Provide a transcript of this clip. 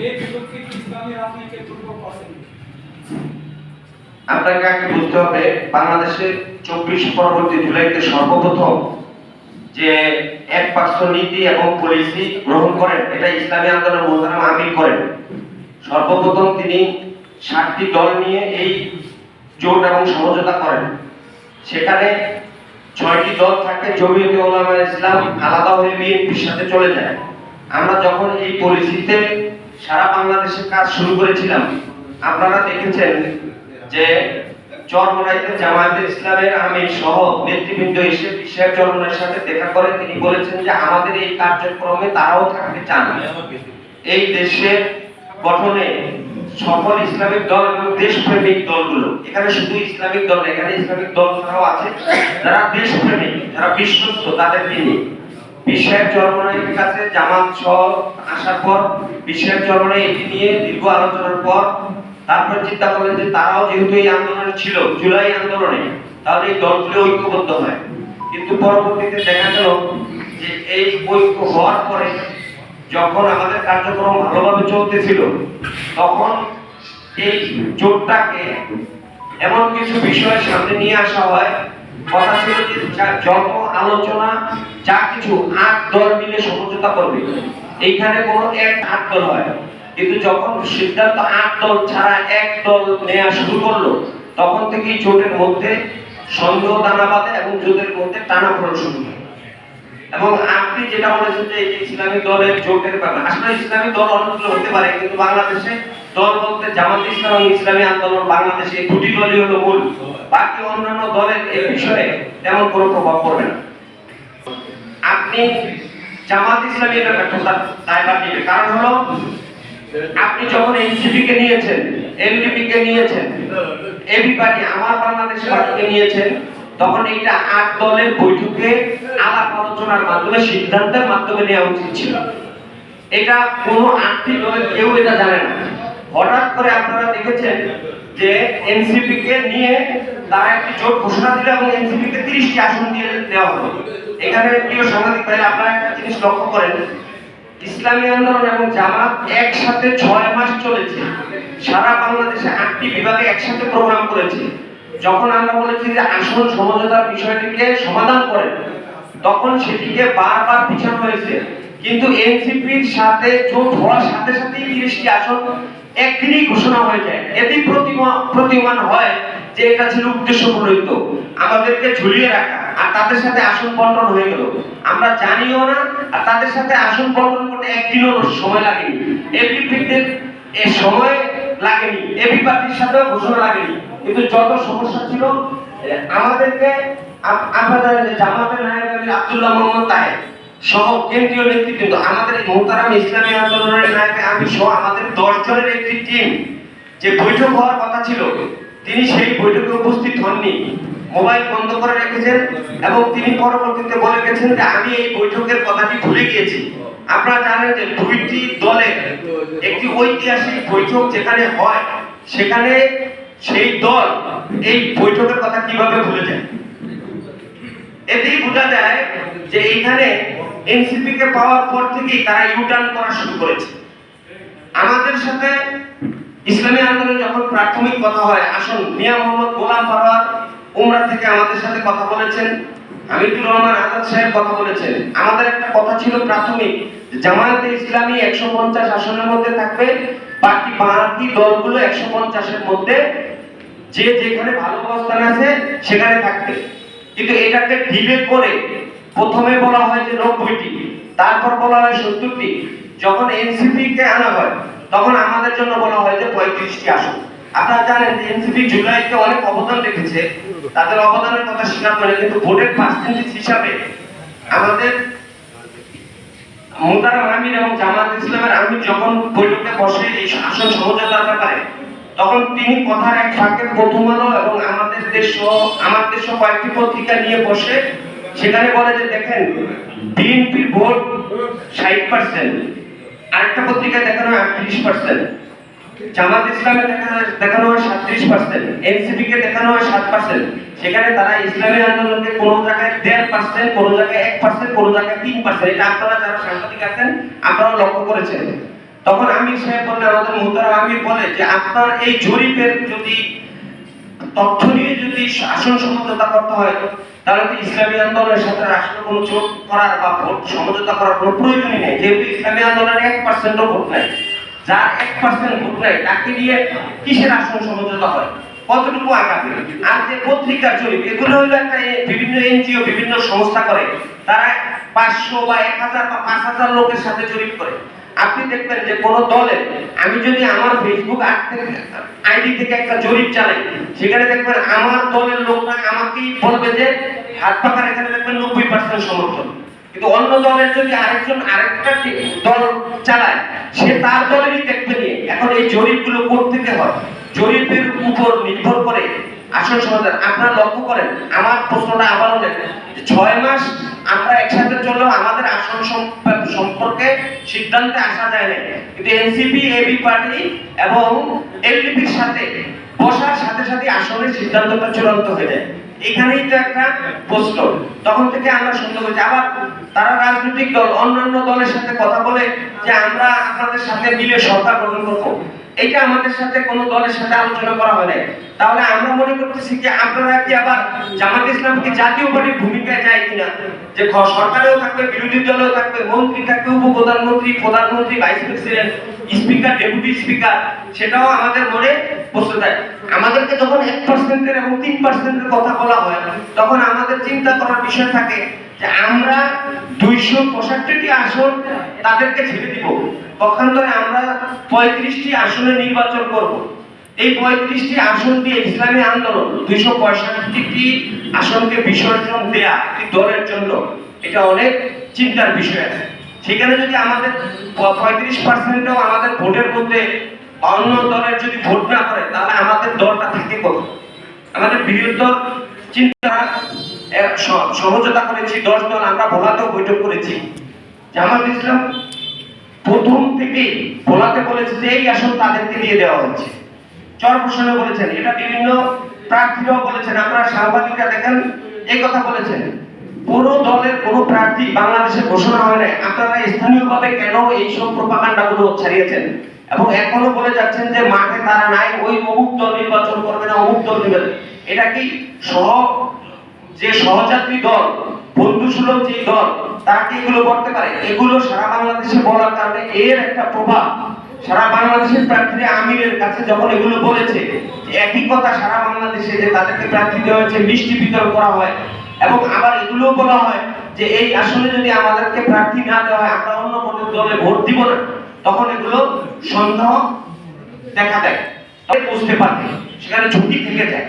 এই বিপক্ষে ইসলামী রাজনীতিকে দুর্বল করেন। আপনাকে আগে বুঝতে হবে, বাংলাদেশের 24 পরবর্তী জুলাইতে সর্বপ্রথম যে 1% নীতি এবং পলিসি গ্রহণ করেন, এটা ইসলামী আন্দোলন মোহতারাম আমির করেন। সর্বপ্রথম তিনি 7টি দল নিয়ে এই জোট এবং সমঝোতা করেন। সেখানে 6টি দল থাকে, জমিয়তে উলামায়ে ইসলাম আলাদা হয়ে বিএনপির সাথে চলে যায়। আমরা যখন এই পলিসিতে সারা বাংলাদেশে কাজ শুরু করেছিলাম, আপনারা দেখেছেন যে চরমোনাইতে জামায়াতে ইসলামের আমির সহ নেতৃবৃন্দ এসে বিশ্বের চরমোনাইয়ের সাথে দেখা করে তিনি বলেছেন যে আমাদের এই কার্যক্রমে তারাও থাকতে চান। এই দেশের গঠনে সকল ইসলামিক দল এবং দেশপ্রেমিক দলগুলো, এখানে শুধু ইসলামিক দল, এখানে ইসলামিক দল ছাড়াও আছে যারা দেশপ্রেমিক, যারা বিশ্বস্ত, তাদের তিনি বিশ্বের চরমোনাইয়ের কাছে জামাত সহ আসার পর বিশ্বের চরমোনাই এটি নিয়ে দীর্ঘ আলোচনার পর তারপর চিন্তা করলেন যে তারাও যেহেতু এই আন্দোলনে ছিল, জুলাই আন্দোলনে, তাহলে এই দলগুলো ঐক্যবদ্ধ হয়। কিন্তু পরবর্তীতে দেখা গেল যে এই ঐক্য হওয়ার পরে যখন আমাদের কার্যক্রম ভালোভাবে চলতেছিল, তখন এই জোটটাকে এমন কিছু বিষয়ের সামনে নিয়ে আসা হয়। কথা ছিল যে যত আলোচনা যা কিছু 8 দল মিলে সমঝোতা করবে, এইখানে কোনো 8 দল হয়। কিন্তু যখন সিদ্ধান্ত 8 দল ছাড়া 1 দল নেওয়া শুরু করলো, তখন থেকেই জোটের মধ্যে সন্দেহ দানা বাঁধে এবং জোটের মধ্যে টানাপোড়েন শুরু হয়। এবং আপনি যেটা বলেছেন যে এই ইসলামী দলের জোটের ব্যাপার, আসলে ইসলামী দল অনেকগুলো হতে পারে, কিন্তু বাংলাদেশে দল বলতে জামাত ইসলাম এবং ইসলামী আন্দোলন, বাংলাদেশে এই দুটি দলই হলো মূল। বাকি অন্যান্য দলের এই বিষয়ে তেমন কোনো প্রভাব পড়বে না। আপনি জামাত ইসলামী এর ব্যাপারটা দায়ভার নেবে, কারণ হলো আপনি যখন এনসিপি কে নিয়েছেন, এলডিপি কে নিয়েছেন, এবি পার্টি, আমার বাংলাদেশ পার্টিকে নিয়েছেন, তখন এটা 8 দলের বৈঠকে আলাপ আলোচনার মাধ্যমে সিদ্ধান্তের মাধ্যমে নেওয়া উচিত ছিল। এটা কোনো 8টি দলের কেউ এটা জানে না। হঠাৎ করে আপনারা দেখেছেন যে এনসিপি কে নিয়ে তারা একটি জোট ঘোষণা দিল এবং এনসিপি কে 30টি আসন দিয়ে দেওয়া হলো। এখানে প্রিয় সাংবাদিক ভাইরা, আপনারা একটা জিনিস লক্ষ্য করেন, ইসলামী আন্দোলন এবং জামাত একসাথে 6 মাস চলেছে, সারা বাংলাদেশে 8টি বিভাগে একসাথে প্রোগ্রাম করেছে। যখন আমরা বলেছি যে আসন সমঝোতার বিষয়টিকে সমাধান করেন, তখন সেটিকে বারবার পিছানো হয়েছে। কিন্তু এনসিপির সাথে জোট হওয়ার সাথে সাথেই 30টি আসন একদিনই ঘোষণা হয়ে যায়। এতেই প্রতিমান হয় যে এটা ছিল উদ্দেশ্য প্রণোদিত, আমাদেরকে ঝুলিয়ে রাখা, আর তাদের সাথে আসন বন্টন হয়ে গেল। আমরা জানিও না, আর তাদের সাথে আসন বন্টন করতে একদিনও সময় লাগেনি। এপিপিদের এই সময় লাগেনি, এবি পার্টির সাথেও ঘোষণা লাগেনি। কিন্তু যত সমস্যা ছিল আমাদেরকে, আপনারা জানেন যে জামাতের নায়েব আমির আব্দুল্লাহ মোহাম্মদ তাহের সহ কেন্দ্রীয় নেতৃত্ব, আমাদের এই মোহতারাম ইসলামী আন্দোলনের নায়েব আমির সহ আমাদের 10 জনের একটি টিম যে বৈঠক হওয়ার কথা ছিল, তিনি সেই বৈঠকে উপস্থিত হননি, মোবাইল বন্ধ করে রেখেছেন এবং তিনি পরবর্তীতে বলে গেছেন যে আমি এই বৈঠকের কথাটি ভুলে গিয়েছি। আপনারা জানেন যে 2টি দলের একটি ঐতিহাসিক বৈঠক যেখানে হয়, সেখানে সেই দল এই বৈঠকের কথা কিভাবে ভুলে যায়। এতেই বোঝা যায় যে এখানে এনসিপি কে পাওয়ার পর থেকেই তারা ইউটার্ন করা শুরু করেছে। আমাদের সাথে ইসলামী আন্দোলন যখন প্রাথমিক কথা হয়, আসুন, মিয়া মোহাম্মদ গোলাম পারওয়ার উমরা থেকে আমাদের সাথে কথা বলেছেন, আমিদুর রহমান আজাদ সাহেব কথা বলেছেন। আমাদের একটা কথা ছিল প্রাথমিক, জামায়াতে ইসলামী 150 আসনের মধ্যে থাকবে, বাকি দলগুলো 150 এর মধ্যে যে যেখানে ভালো অবস্থান আছে সেখানে থাকবে। কিন্তু এটাকে ডিলে করে প্রথমে বলা হয় যে 90টি, তারপর বলা হয় 70টি। যখন এনসিপি কে আনা হয়, তখন আমাদের জন্য বলা হয় যে 35টি আসন। আপনারা জানেন যে এনসিপি জুলাইতে অনেক অবদান রেখেছে, তাদের অবদানের কথা স্বীকার করে, কিন্তু ভোটের পার্সেন্টেজ হিসাবে আমাদের মোহতারাম আমির এবং জামাত ইসলামের আমির যখন বৈঠকে বসে এই আসন সমঝোতার ব্যাপারে, তখন তিনি কথার এক ফাঁকে প্রথম আলো এবং আমাদের দেশ কয়েকটি পত্রিকা নিয়ে বসে সেখানে বলে যে দেখেন বিএনপির ভোট 60%, আরেকটা পত্রিকায় দেখানো হয় 38%, জামাত ইসলামে দেখানো হয় 37%, এনসিপি কে দেখানো হয় 7%। সেখানে তারা ইসলামী আন্দোলনকে কোন জায়গায় 1.5%, কোন জায়গায় 1%, কোন জায়গায় 3%। এটা আপনারা যারা সাংবাদিক আছেন আপনারা লক্ষ্য করেছেন। তখন আমির সাহেব বললেন, আমাদের মোহতারাম আমির বলে যে আপনার এই জরিপের যদি তথ্য নিয়ে যদি আসন সমঝোতা করতে হয় তাহলে তো ইসলামী আন্দোলনের সাথে আসলে কোনো জোট করার বা ভোট সমঝোতা করার কোনো প্রয়োজনই নেই, যেহেতু ইসলামী আন্দোলনের 1% ভোট নাই। যার 1% ভোট নাই তাকে নিয়ে কিসের আসন সমঝোতা হয়, কতটুকু আগাবে? আর যে পত্রিকার জরিপ, এগুলো হলো একটা বিভিন্ন এনজিও বিভিন্ন সংস্থা করে, তারা 500 বা 1000 বা 5000 লোকের সাথে জরিপ করে। আপনি দেখবেন যে কোন দলের, আমি যদি আমার ফেসবুক আইডি থেকে একটা জরিপ চালাই, সেখানে দেখবেন আমার দলের লোকরা আমাকেই বলবে যে হাত পাখার এখানে দেখবেন 90% সমর্থন, কিন্তু অন্য দলের যদি আরেকটা দল চালায় সে তার দলেরই দেখবে নিয়ে। এখন এই জরিপগুলো কোত্থেকে হয়? জরিপের উপর নির্ভর করে আসল সমাধান। আপনারা লক্ষ্য করেন, আমার প্রশ্নটা আবারও দেখেন, 6 মাস আমরা একসাথে চললেও আমাদের আসন সম্পর্কে সিদ্ধান্তে আসা যায় না, কিন্তু এনসিপি এবি পার্টি এবং এলডিপির সাথে বসার সাথে সাথে আসনের সিদ্ধান্তটা চূড়ান্ত হয়ে যায়। এখানেই তো একটা প্রশ্ন, তখন থেকে আমরা সন্দেহ করছি। আবার তারা রাজনৈতিক দল অন্যান্য দলের সাথে কথা বলে যে আমরা আপনাদের সাথে মিলে সরকার গঠন করবো, এটা আমাদের সাথে কোনো দলের সাথে আলোচনা করা হয় নাই। তাহলে আমরা মনে করতেছি যে আপনারা কি আবার জামাত ইসলাম কি জাতীয় পার্টির ভূমিকায় যায় কিনা, যে সরকারেও থাকবে, বিরোধী দলেও থাকবে, মন্ত্রী থাকবে, উপপ্রধানমন্ত্রী, প্রধানমন্ত্রী, vice president, speaker, deputy speaker, সেটাও আমাদের মনে প্রশ্ন দেয়। আমাদেরকে যখন 1% এবং 3% কথা বলা হয়, তখন আমাদের চিন্তা করার বিষয় থাকে যে আমরা 265টি আসন তাদেরকে ছেড়ে দিব, পক্ষান্তরে আমরা 35টি আসনে নির্বাচন করব। এই 35টি আসন দিয়ে ইসলামী আন্দোলন 265টি আসনকে বিসর্জন দেয়া একটি দলের জন্য এটা অনেক চিন্তার বিষয় আছে। সেখানে যদি আমাদের 35%ও আমাদের ভোটের মধ্যে অন্য দলের যদি ভোট না করে, তাহলে আমাদের দলটা থাকে কোথায়? আমাদের বৃহত্তর চিন্তা সমঝোতা করেছি 10 দল, আমরা ভোলাতেও বৈঠক করেছি। জামাত ইসলাম প্রথম থেকে ভোলাতে বলেছে যে এই আসন তাদেরকে দিয়ে দেওয়া হচ্ছে, চরপোষণে বলেছেন, এটা বিভিন্ন প্রার্থীরাও বলেছেন, আপনারা সাংবাদিকরা দেখেন এই কথা বলেছেন। পুরো দলের কোনো প্রার্থী বাংলাদেশে ঘোষণা হয় নাই, আপনারা স্থানীয়ভাবে কেন এইসব প্রপাগান্ডাগুলো ছাড়িয়েছেন এবং এখনো বলে যাচ্ছেন যে মাঠে তারা নাই, ওই অমুক দল নির্বাচন করবে না, অমুক দল নেবে। এটা কি যে সহযাত্রী দল, বন্ধুসুলভ যে দল, তারা কি এগুলো করতে পারে? এগুলো সারা বাংলাদেশে বলার কারণে এর একটা প্রভাব সারা বাংলাদেশের প্রার্থীরা আমিরের কাছে যখন এগুলো বলেছে, একই কথা সারা বাংলাদেশে যে তাদেরকে প্রার্থী দেওয়া হয়েছে, মিষ্টি বিতরণ করা হয় এবং আবার এগুলো বলা হয় যে এই আসলে যদি আমাদেরকে প্রার্থী না দেওয়া হয় আমরা অন্য কোনো দলে ভোট দিব না, তখন এগুলো সন্দেহ দেখা দেয়, বুঝতে পারবে, সেখানে ঝুঁকি থেকে যায়।